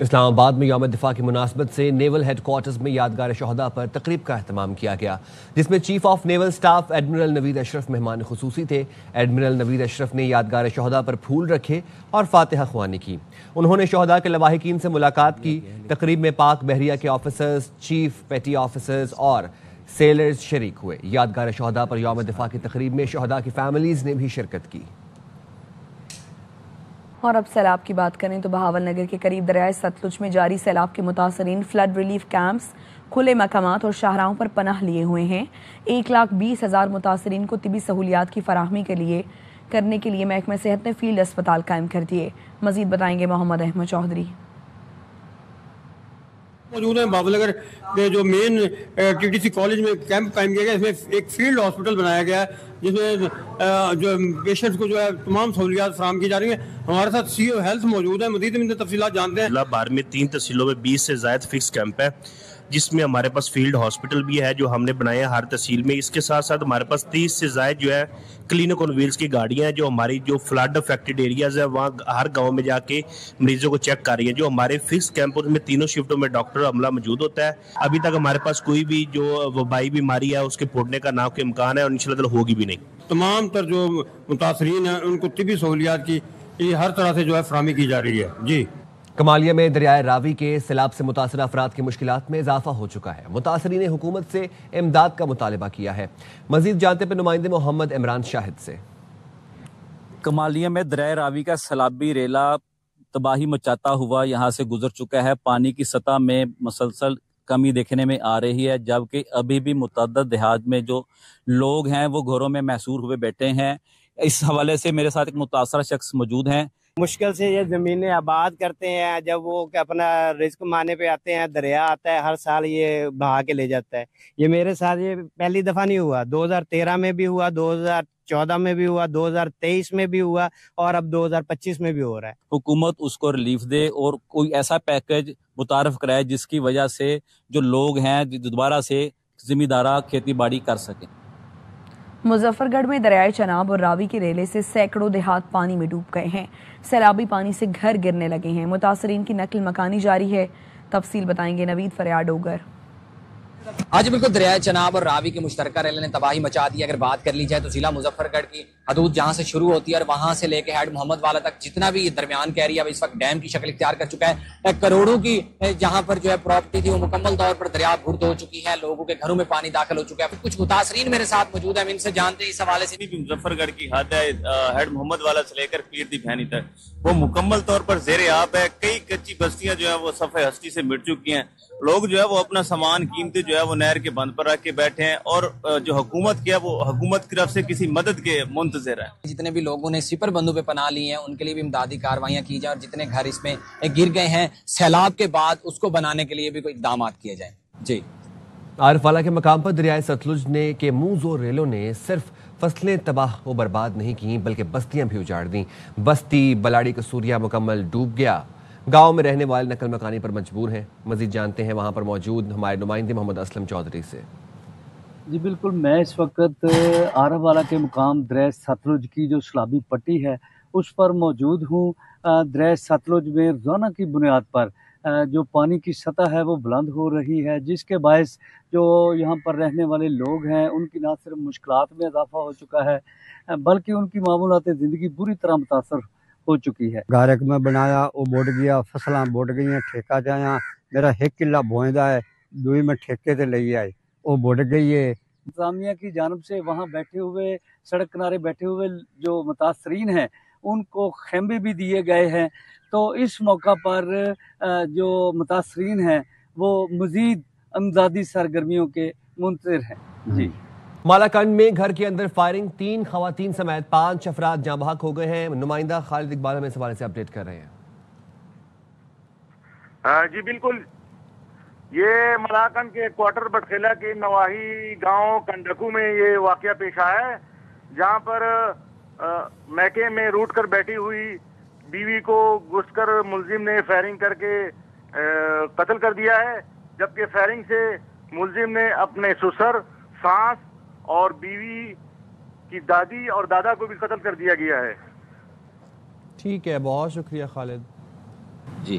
اسلام آباد میں یوم دفاع کی مناسبت سے نیول ہیڈ کوارٹرز میں یادگار شہداء پر تقریب کا اہتمام کیا گیا، جس میں chief of naval staff admiral Naveed Ashraf مہمان خصوصی تھے۔ ایڈمرل نوید اشرف نے یادگار شہداء پر پھول رکھے اور فاتحہ خوانی کی۔ انہوں نے شہداء کے لواحقین سے ملاقات کی۔ تقریب میں پاک بحریہ کے آفیسرز، چیف پیٹی آفیسرز اور سیلرز شریک ہوئے۔ یادگار شہداء پر یوم دفاع کی تقریب میں شہداء کی فیملیز نے بھی شرکت کی۔ اور اب سیلاب کی بات کریں تو بہاول نگر کے قریب دریائے ستلج میں جاری سیلاب کے متاثرین فلڈ ریلیف کیمپس، کھلے مقامات اور شاہراہوں پر پناہ لیے ہوئے ہیں۔ 1,20,000 متاثرین کو طبی سہولیات کی فراہمی کرنے کے لیے محکمہ صحت نے فیلڈ اسپتال قائم کر دیے۔ مزید بتائیں گے محمد احمد چودھری۔ موجود ہیں بہاول نگر کے جو مین TTC کالج میں کیمپ قائم کیا گیا، اس میں ایک فیلڈ ہاسپٹل بنایا گیا ہے جس میں جو پیشنٹس کو جو ہے تمام سہولیات فراہم کی جا رہی ہیں۔ ہمارے ساتھ CEO ہیلتھ موجود ہیں، مزید ان تفصیلات جانتے ہیں۔ ضلع بار میں 3 تحصیلوں میں 20 سے زائد فکس کیمپ ہے، جس میں ہمارے پاس فیلڈ ہاسپٹل بھی ہے جو ہم نے بنائے ہیں ہر تحصیل میں۔ اس کے ساتھ ساتھ ہمارے پاس 30 سے زائد جو ہے کلینک آن ویلز کی گاڑیاں ہیں جو ہماری جو فلڈ افیکٹڈ ایریاز ہیں وہاں ہر گاؤں میں جا کے مریضوں کو چیک کر رہی ہیں۔ جو ہمارے فکس کیمپ میں تینوں شفٹوں میں ڈاکٹر عملہ موجود ہوتا ہے۔ ابھی تک ہمارے پاس کوئی بھی جو وبائی بیماری ہے اس کے پھوٹنے کا نہ کوئی امکان ہے اور انشاءاللہ تعالی ہوگی بھی نہیں۔ تمام تر جو متاثرین ہیں ان کو طبی سہولیات کی ہر طرح سے جو ہے فراہمی کی جا رہی ہے۔ جی کمالیہ میں دریائے راوی کے سیلاب سے متاثرہ افراد کی مشکلات میں اضافہ ہو چکا ہے۔ متاثرین نے حکومت سے امداد کا مطالبہ کیا ہے۔ مزید جانتے ہیں نمائندے محمد عمران شاہد سے۔ کمالیہ میں دریائے راوی کا سیلابی ریلا تباہی مچاتا ہوا یہاں سے گزر چکا ہے۔ پانی کی سطح میں مسلسل کمی دیکھنے میں آ رہی ہے، جبکہ ابھی بھی متعدد دیہات میں جو لوگ ہیں وہ گھروں میں محصور ہوئے بیٹھے ہیں۔ اس حوالے سے میرے ساتھ ایک متاثرہ شخص موجود ہیں۔ مشکل سے یہ زمینیں آباد کرتے ہیں، جب وہ اپنا رزق مانے پہ آتے ہیں دریا آتا ہے، ہر سال یہ بہا کے لے جاتا ہے۔ یہ میرے ساتھ یہ پہلی دفعہ نہیں ہوا، 2013 میں بھی ہوا، 2014 میں بھی ہوا، 2023 میں بھی ہوا اور اب 2025 میں بھی ہو رہا ہے۔ حکومت اس کو ریلیف دے اور کوئی ایسا پیکج متعارف کرائے جس کی وجہ سے جو لوگ ہیں دوبارہ سے ذمہ دارہ کھیتی باڑی کر سکیں۔ مظفر گڑھ میں دریائے چناب اور راوی کے ریلے سے سینکڑوں دیہات پانی میں ڈوب گئے ہیں۔ سیلابی پانی سے گھر گرنے لگے ہیں۔ متاثرین کی نقل مکانی جاری ہے۔ تفصیل بتائیں گے نوید فریاد ڈوگر۔ آج بالکل دریائے چناب اور راوی کے مشترکہ ریلے نے تباہی مچا دی۔ اگر بات کر لی جائے تو ضلع مظفر گڑھ کی حدود جہاں سے شروع ہوتی ہے اور وہاں سے لے کے ہیڈ محمد والا تک جتنا بھی درمیان کا ایریا اس وقت ڈیم کی شکل اختیار کر چکا ہے۔ کروڑوں کی جہاں پر جو ہے پراپرٹی تھی وہ مکمل طور پر دریا گھرد ہو چکی ہے، لوگوں کے گھروں میں پانی داخل ہو چکا ہے۔ کچھ متاثرین میرے ساتھ موجود ہیں، ہم ان سے جانتے ہیں اس حوالے سے۔ مظفر گڑھ کی حد ہے ہیڈ محمد والا سے لے کر پیر دی بہنی تک وہ مکمل طور پر زیر آب ہے۔ کئی کچی بستیاں جو ہے وہ صفحہ ہستی سے مٹ چکی ہیں۔ لوگ جو ہے وہ اپنا سامان قیمتی جو ہے وہ نہر کے بند پر رکھ کے بیٹھے ہیں اور جو حکومت کیا وہ حکومت کی طرف سے کسی مدد کے منتظر ہے۔ جتنے بھی لوگوں نے سپر بندوں پہ پناہ لی ہیں ان کے لیے بھی امدادی کاروائیاں کی جائیں اور جتنے گھر اس میں گر گئے ہیں سیلاب کے بعد اس کو بنانے کے لیے بھی کوئی اقدامات کیے جائیں۔ جی عارف والا کے مقام پر دریائے ستلج نے کے منہ زور ریلوں نے صرف فصلیں تباہ و برباد نہیں کی بلکہ بستیاں بھی اجاڑ دیں۔ بستی بلاڑی قصوریہ مکمل ڈوب گیا۔ گاؤں میں رہنے والے نقل مکانی پر مجبور ہیں۔ مزید جانتے ہیں وہاں پر موجود ہمارے نمائندے محمد اسلم چودھری سے۔ جی بالکل، میں اس وقت عارف والا کے مقام دریائے ستلج کی جو سیلابی پٹی ہے اس پر موجود ہوں۔ دریائے ستلج میں روزانہ کی بنیاد پر جو پانی کی سطح ہے وہ بلند ہو رہی ہے، جس کے باعث جو یہاں پر رہنے والے لوگ ہیں ان کی نہ صرف مشکلات میں اضافہ ہو چکا ہے بلکہ ان کی معمولات زندگی بری طرح متاثر ہو چکی ہے۔ گھر ایک میں بنایا وہ بڑھ گیا، فصلاں بڑھ گئی ہیں، ٹھیکہ جایا میرا 1 کلہ بوئندہ ہے، دوئی میں ٹھیکے تے لئی آئے وہ بڑھ گئی ہے۔ انتظامیہ کی جانب سے وہاں بیٹھے ہوئے سڑک کنارے بیٹھے ہوئے جو متاثرین ہیں ان کو خیمے بھی دیے گئے ہیں، تو اس موقع پر جو متاثرین ہیں وہ مزید امدادی سرگرمیوں کے منتظر ہیں۔ جی مالاکنڈ میں گھر کے اندر فائرنگ، 3 خواتین سمیت 5 افراد جاں بحق ہو گئے ہیں۔ نمائندہ خالد اقبال میں اس حوالے سے اپڈیٹ کر رہے ہیں۔ جی بالکل، یہ ملاکنڈ کے کوارٹر بٹخیلا کے نواحی گاؤں کنڈکو میں یہ واقعہ پیش آیا ہے، جہاں پر میکے میں روٹ کر بیٹھی ہوئی بیوی کو گھس کر ملزم نے فائرنگ کر کے قتل کر دیا ہے، جبکہ فائرنگ سے ملزم نے اپنے سسر، ساس اور بیوی کی دادی اور دادا کو بھی قتل کر دیا گیا ہے۔ ٹھیک ہے، بہت شکریہ خالد۔ جی